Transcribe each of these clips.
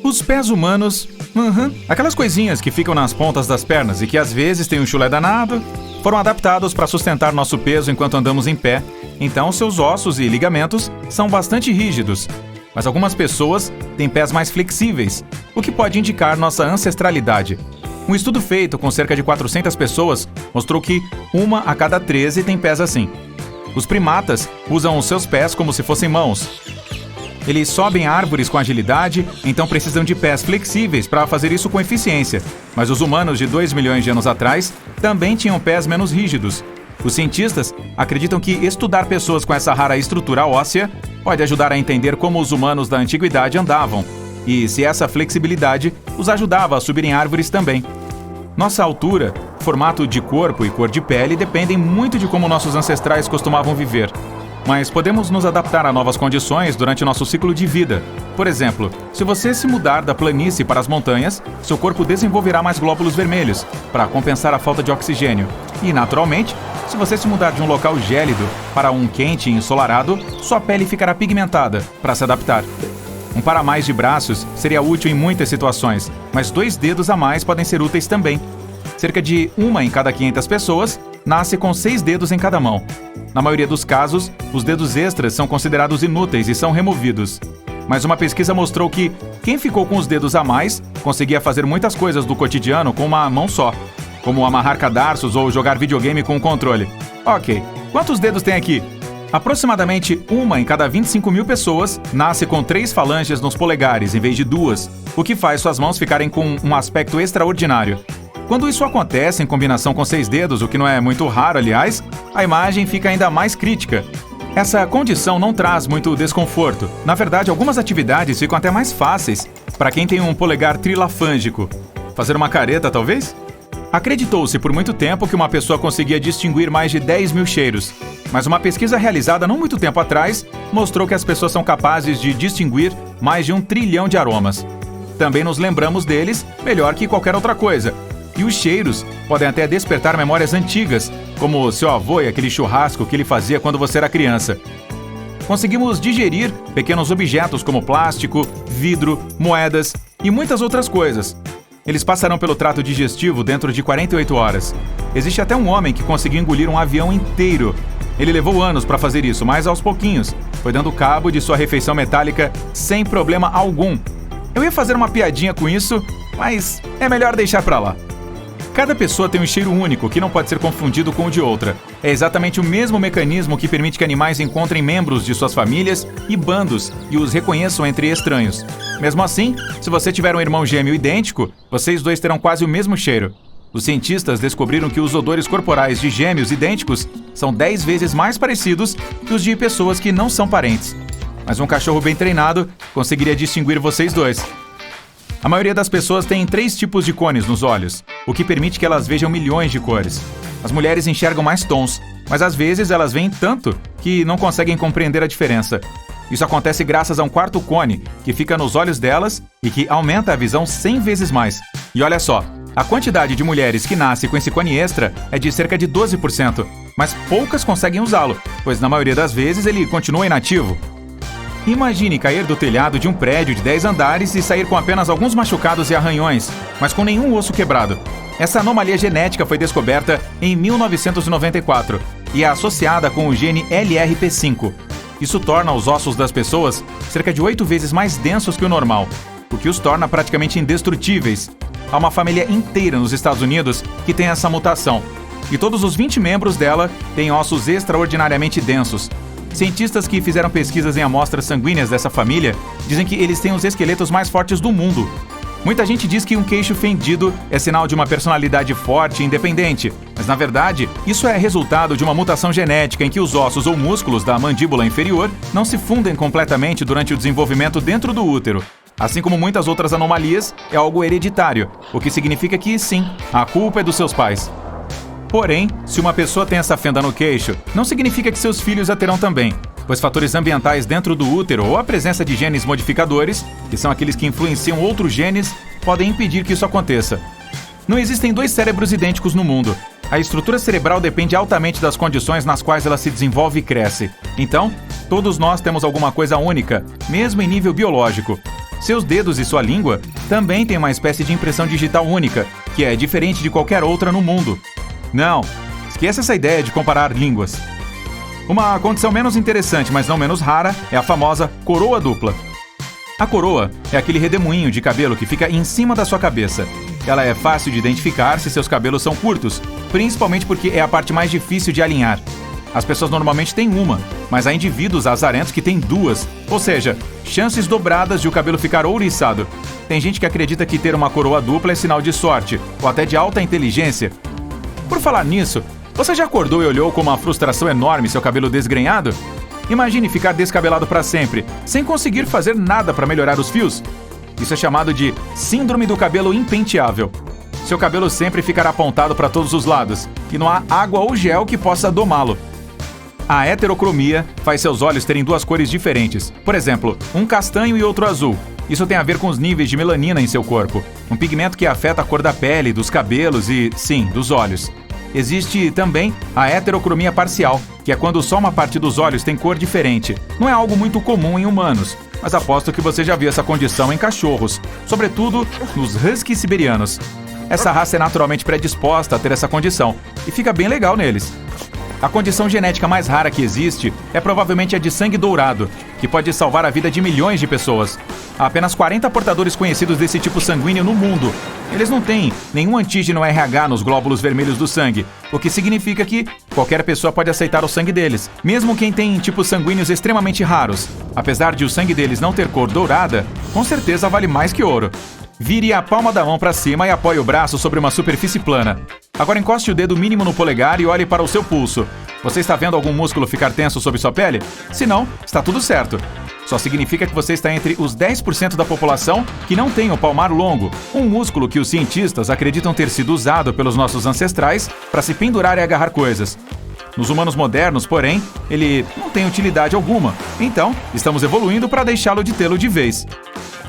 Os pés humanos, aquelas coisinhas que ficam nas pontas das pernas e que às vezes têm um chulé danado, foram adaptados para sustentar nosso peso enquanto andamos em pé, então seus ossos e ligamentos são bastante rígidos. Mas algumas pessoas têm pés mais flexíveis, o que pode indicar nossa ancestralidade. Um estudo feito com cerca de 400 pessoas mostrou que 1 a cada 13 tem pés assim. Os primatas usam os seus pés como se fossem mãos. Eles sobem árvores com agilidade, então precisam de pés flexíveis para fazer isso com eficiência. Mas os humanos de 2 milhões de anos atrás também tinham pés menos rígidos. Os cientistas acreditam que estudar pessoas com essa rara estrutura óssea pode ajudar a entender como os humanos da antiguidade andavam e se essa flexibilidade os ajudava a subir em árvores também. Nossa altura, formato de corpo e cor de pele dependem muito de como nossos ancestrais costumavam viver. Mas podemos nos adaptar a novas condições durante nosso ciclo de vida. Por exemplo, se você se mudar da planície para as montanhas, seu corpo desenvolverá mais glóbulos vermelhos para compensar a falta de oxigênio. E, naturalmente, se você se mudar de um local gélido para um quente e ensolarado, sua pele ficará pigmentada para se adaptar. Um par a mais de braços seria útil em muitas situações, mas 2 dedos a mais podem ser úteis também. Cerca de 1 em cada 500 pessoas nasce com 6 dedos em cada mão. Na maioria dos casos, os dedos extras são considerados inúteis e são removidos. Mas uma pesquisa mostrou que quem ficou com os dedos a mais conseguia fazer muitas coisas do cotidiano com uma mão só, como amarrar cadarços ou jogar videogame com o controle. Ok, quantos dedos tem aqui? Aproximadamente 1 em cada 25 mil pessoas nasce com 3 falanges nos polegares em vez de 2, o que faz suas mãos ficarem com um aspecto extraordinário. Quando isso acontece em combinação com 6 dedos, o que não é muito raro, aliás, a imagem fica ainda mais crítica. Essa condição não traz muito desconforto. Na verdade, algumas atividades ficam até mais fáceis para quem tem um polegar trilafângico. Fazer uma careta, talvez? Acreditou-se por muito tempo que uma pessoa conseguia distinguir mais de 10 mil cheiros. Mas uma pesquisa realizada não muito tempo atrás mostrou que as pessoas são capazes de distinguir mais de 1 trilhão de aromas. Também nos lembramos deles melhor que qualquer outra coisa. E os cheiros podem até despertar memórias antigas, como seu avô e aquele churrasco que ele fazia quando você era criança. Conseguimos digerir pequenos objetos como plástico, vidro, moedas e muitas outras coisas. Eles passarão pelo trato digestivo dentro de 48 horas. Existe até um homem que conseguiu engolir um avião inteiro. Ele levou anos para fazer isso, mas aos pouquinhos foi dando cabo de sua refeição metálica sem problema algum. Eu ia fazer uma piadinha com isso, mas é melhor deixar para lá. Cada pessoa tem um cheiro único que não pode ser confundido com o de outra. É exatamente o mesmo mecanismo que permite que animais encontrem membros de suas famílias e bandos e os reconheçam entre estranhos. Mesmo assim, se você tiver um irmão gêmeo idêntico, vocês dois terão quase o mesmo cheiro. Os cientistas descobriram que os odores corporais de gêmeos idênticos são 10 vezes mais parecidos que os de pessoas que não são parentes. Mas um cachorro bem treinado conseguiria distinguir vocês dois. A maioria das pessoas tem 3 tipos de cones nos olhos, o que permite que elas vejam milhões de cores. As mulheres enxergam mais tons, mas às vezes elas veem tanto que não conseguem compreender a diferença. Isso acontece graças a um 4º cone, que fica nos olhos delas e que aumenta a visão 100 vezes mais. E olha só, a quantidade de mulheres que nasce com esse cone extra é de cerca de 12%, mas poucas conseguem usá-lo, pois na maioria das vezes ele continua inativo. Imagine cair do telhado de um prédio de 10 andares e sair com apenas alguns machucados e arranhões, mas com nenhum osso quebrado. Essa anomalia genética foi descoberta em 1994 e é associada com o gene LRP5. Isso torna os ossos das pessoas cerca de 8 vezes mais densos que o normal, o que os torna praticamente indestrutíveis. Há uma família inteira nos Estados Unidos que tem essa mutação, e todos os 20 membros dela têm ossos extraordinariamente densos. Cientistas que fizeram pesquisas em amostras sanguíneas dessa família dizem que eles têm os esqueletos mais fortes do mundo. Muita gente diz que um queixo fendido é sinal de uma personalidade forte e independente, mas na verdade, isso é resultado de uma mutação genética em que os ossos ou músculos da mandíbula inferior não se fundem completamente durante o desenvolvimento dentro do útero. Assim como muitas outras anomalias, é algo hereditário, o que significa que, sim, a culpa é dos seus pais. Porém, se uma pessoa tem essa fenda no queixo, não significa que seus filhos a terão também, pois fatores ambientais dentro do útero ou a presença de genes modificadores, que são aqueles que influenciam outros genes, podem impedir que isso aconteça. Não existem 2 cérebros idênticos no mundo. A estrutura cerebral depende altamente das condições nas quais ela se desenvolve e cresce. Então, todos nós temos alguma coisa única, mesmo em nível biológico. Seus dedos e sua língua também têm uma espécie de impressão digital única, que é diferente de qualquer outra no mundo. Não, esqueça essa ideia de comparar línguas. Uma condição menos interessante, mas não menos rara, é a famosa coroa dupla. A coroa é aquele redemoinho de cabelo que fica em cima da sua cabeça. Ela é fácil de identificar se seus cabelos são curtos, principalmente porque é a parte mais difícil de alinhar. As pessoas normalmente têm uma, mas há indivíduos azarentos que têm duas, ou seja, chances dobradas de o cabelo ficar ouriçado. Tem gente que acredita que ter uma coroa dupla é sinal de sorte, ou até de alta inteligência. Por falar nisso, você já acordou e olhou com uma frustração enorme seu cabelo desgrenhado? Imagine ficar descabelado para sempre, sem conseguir fazer nada para melhorar os fios. Isso é chamado de síndrome do cabelo impenteável. Seu cabelo sempre ficará apontado para todos os lados, e não há água ou gel que possa domá-lo. A heterocromia faz seus olhos terem duas cores diferentes. Por exemplo, um castanho e outro azul. Isso tem a ver com os níveis de melanina em seu corpo, um pigmento que afeta a cor da pele, dos cabelos e, sim, dos olhos. Existe também a heterocromia parcial, que é quando só uma parte dos olhos tem cor diferente. Não é algo muito comum em humanos, mas aposto que você já viu essa condição em cachorros, sobretudo nos huskies siberianos. Essa raça é naturalmente predisposta a ter essa condição, e fica bem legal neles. A condição genética mais rara que existe é provavelmente a de sangue dourado, que pode salvar a vida de milhões de pessoas. Há apenas 40 portadores conhecidos desse tipo sanguíneo no mundo. Eles não têm nenhum antígeno RH nos glóbulos vermelhos do sangue, o que significa que qualquer pessoa pode aceitar o sangue deles, mesmo quem tem tipos sanguíneos extremamente raros. Apesar de o sangue deles não ter cor dourada, com certeza vale mais que ouro. Vire a palma da mão para cima e apoie o braço sobre uma superfície plana. Agora encoste o dedo mínimo no polegar e olhe para o seu pulso. Você está vendo algum músculo ficar tenso sob sua pele? Se não, está tudo certo. Só significa que você está entre os 10% da população que não tem o palmar longo, um músculo que os cientistas acreditam ter sido usado pelos nossos ancestrais para se pendurar e agarrar coisas. Nos humanos modernos, porém, ele não tem utilidade alguma. Então, estamos evoluindo para deixá-lo de tê-lo de vez.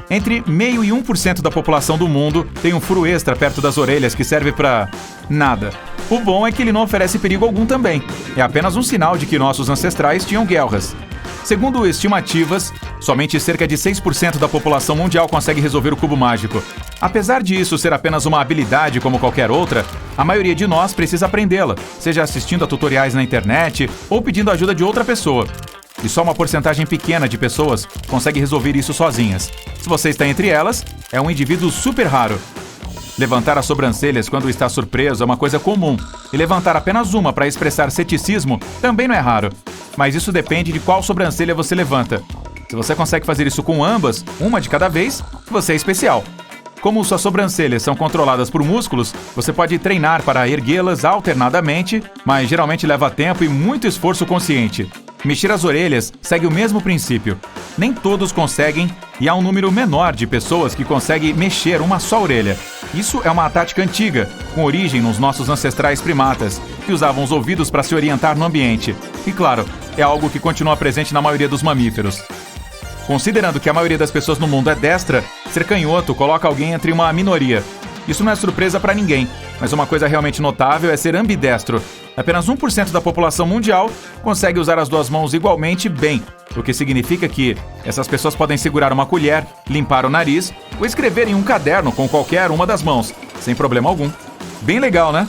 Entre 0,5% e 1% da população do mundo tem um furo extra perto das orelhas que serve para nada. O bom é que ele não oferece perigo algum também. É apenas um sinal de que nossos ancestrais tinham guelras. Segundo estimativas, somente cerca de 6% da população mundial consegue resolver o cubo mágico. Apesar de isso ser apenas uma habilidade como qualquer outra, a maioria de nós precisa aprendê-la, seja assistindo a tutoriais na internet ou pedindo ajuda de outra pessoa. E só uma porcentagem pequena de pessoas consegue resolver isso sozinhas. Se você está entre elas, é um indivíduo super raro. Levantar as sobrancelhas quando está surpreso é uma coisa comum, e levantar apenas uma para expressar ceticismo também não é raro. Mas isso depende de qual sobrancelha você levanta. Se você consegue fazer isso com ambas, uma de cada vez, você é especial. Como suas sobrancelhas são controladas por músculos, você pode treinar para erguê-las alternadamente, mas geralmente leva tempo e muito esforço consciente. Mexer as orelhas segue o mesmo princípio. Nem todos conseguem e há um número menor de pessoas que conseguem mexer uma só orelha. Isso é uma tática antiga, com origem nos nossos ancestrais primatas, que usavam os ouvidos para se orientar no ambiente. E claro, é algo que continua presente na maioria dos mamíferos. Considerando que a maioria das pessoas no mundo é destra, ser canhoto coloca alguém entre uma minoria. Isso não é surpresa para ninguém, mas uma coisa realmente notável é ser ambidestro. Apenas 1% da população mundial consegue usar as duas mãos igualmente bem, o que significa que essas pessoas podem segurar uma colher, limpar o nariz ou escrever em um caderno com qualquer uma das mãos, sem problema algum. Bem legal, né?